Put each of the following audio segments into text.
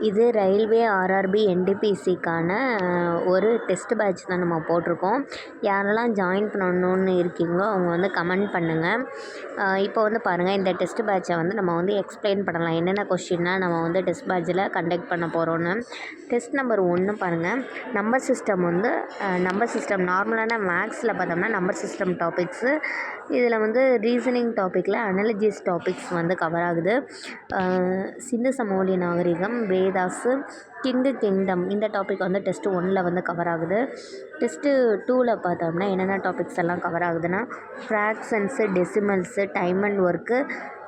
இது railway RRB என்டிபிசிக்கான ஒரு test batch தான் நம்ம போட்டிருக்கோம். யாரெல்லாம் ஜாயின் பண்ணணுன்னு இருக்கீங்களோ அவங்க வந்து கமெண்ட் பண்ணுங்கள். இப்போ வந்து பாருங்கள், இந்த டெஸ்ட் பேட்சை வந்து நம்ம வந்து எக்ஸ்பிளைன் பண்ணலாம். என்னென்ன கொஸ்டின்லாம் நம்ம வந்து டெஸ்ட் பேட்சில் கண்டக்ட் பண்ண போகிறோன்னு. டெஸ்ட் நம்பர் 1 பாருங்கள். நம்பர் சிஸ்டம் வந்து நம்பர் சிஸ்டம் நார்மலான மேக்ஸில் பார்த்தோம்னா நம்பர் சிஸ்டம் டாபிக்ஸு. இதில் வந்து ரீசனிங் டாப்பிக்கில் அனாலஜிஸ் டாபிக்ஸ் வந்து கவர் ஆகுது. சிந்து சமவெளி நாகரிகம், வேதாஸு, கிங்டம் இந்த டாபிக் வந்து டெஸ்ட் 1ல் வந்து கவர் ஆகுது. டெஸ்ட்டு 2ல் பார்த்தோம்னா என்னென்ன டாபிக்ஸ் எல்லாம் கவர் ஆகுதுன்னா fractions, decimals, time and work,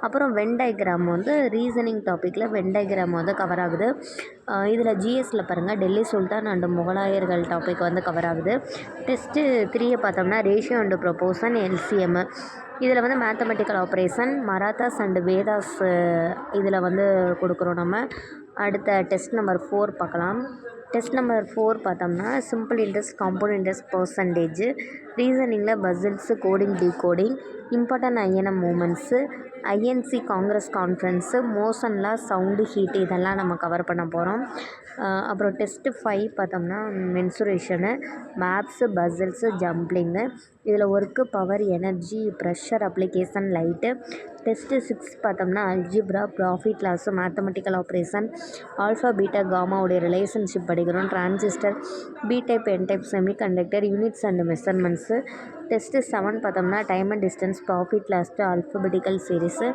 அப்புறம் வென் டயக்ராம் வந்து ரீசனிங் டாப்பிக்கில் வென் டயக்ராம் வந்து கவர் ஆகுது. இதில் ஜிஎஸ்சில் பாருங்கள், டெல்லி சுல்தான் அண்டு முகலாயர்கள் டாபிக் வந்து கவர் ஆகுது. டெஸ்ட்டு 3 பார்த்தோம்னா ரேஷியோ அண்டு ப்ரொபோஷன், எல்சிஎம்மு. இதில் வந்து mathematical operation, Marathas and Vedas இதில் வந்து கொடுக்குறோம் நம்ம. அடுத்த டெஸ்ட் நம்பர் 4 பார்க்கலாம். டெஸ்ட் நம்பர் 4 பார்த்தோம்னா simple interest, compound interest, percentage. ரீசனிங்கில் puzzles, coding, decoding, important INM movements, INC Congress conference, motion law, sound, heat இதெல்லாம் நம்ம கவர் பண்ண போகிறோம். அப்புறம் டெஸ்ட்டு 5 பார்த்தோம்னா மென்சுரேஷனு, மேப்ஸு, பசில்ஸு, ஜம்ப்ளிங்கு. இதில் work, power, energy, pressure application, light. Test 6 பார்த்தோம்னா algebra, profit loss, mathematical operation, alpha, beta, காமாவுடைய relationship படிக்கிறோம். Transistor, P type, N type, semiconductor, units and measurements. Test 7 பார்த்தோம்னா time and distance, profit lost, alphabetical series.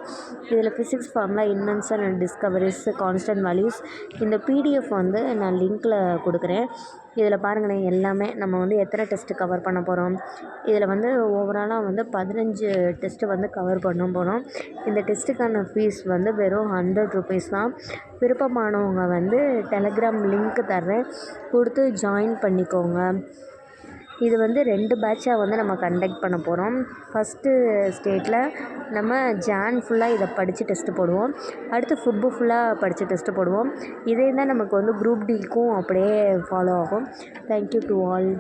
இதில் physics formula, invention and discoveries, constant values. இந்த PDF வந்து நான் லிங்க்கில் கொடுக்குறேன். இதில் பாருங்களேன், எல்லாமே நம்ம வந்து எத்தனை டெஸ்ட்டு கவர் பண்ண போகிறோம். இதில் வந்து ஓவராலாக வந்து 15 டெஸ்ட்டு வந்து கவர் பண்ண போகிறோம். இந்த டெஸ்ட்டுக்கான ஃபீஸ் வந்து வெறும் 100 ருபீஸ் தான். விருப்பமானவங்க வந்து டெலகிராம் லிங்க் தர்றேன், கொடுத்து ஜாயின் பண்ணிக்கோங்க. இது வந்து 2 பேட்சாக வந்து நம்ம கண்டக்ட் பண்ண போகிறோம். ஃபஸ்ட்டு ஸ்டேட்டில் நம்ம ஜான் ஃபுல்லாக இதை படித்து டெஸ்ட்டு போடுவோம். அடுத்து ஃபுல்லாக படித்து டெஸ்ட்டு போடுவோம். இதே தான் நமக்கு வந்து குரூப் டிக்கும் அப்படியே ஃபாலோ ஆகும். Thank you to all.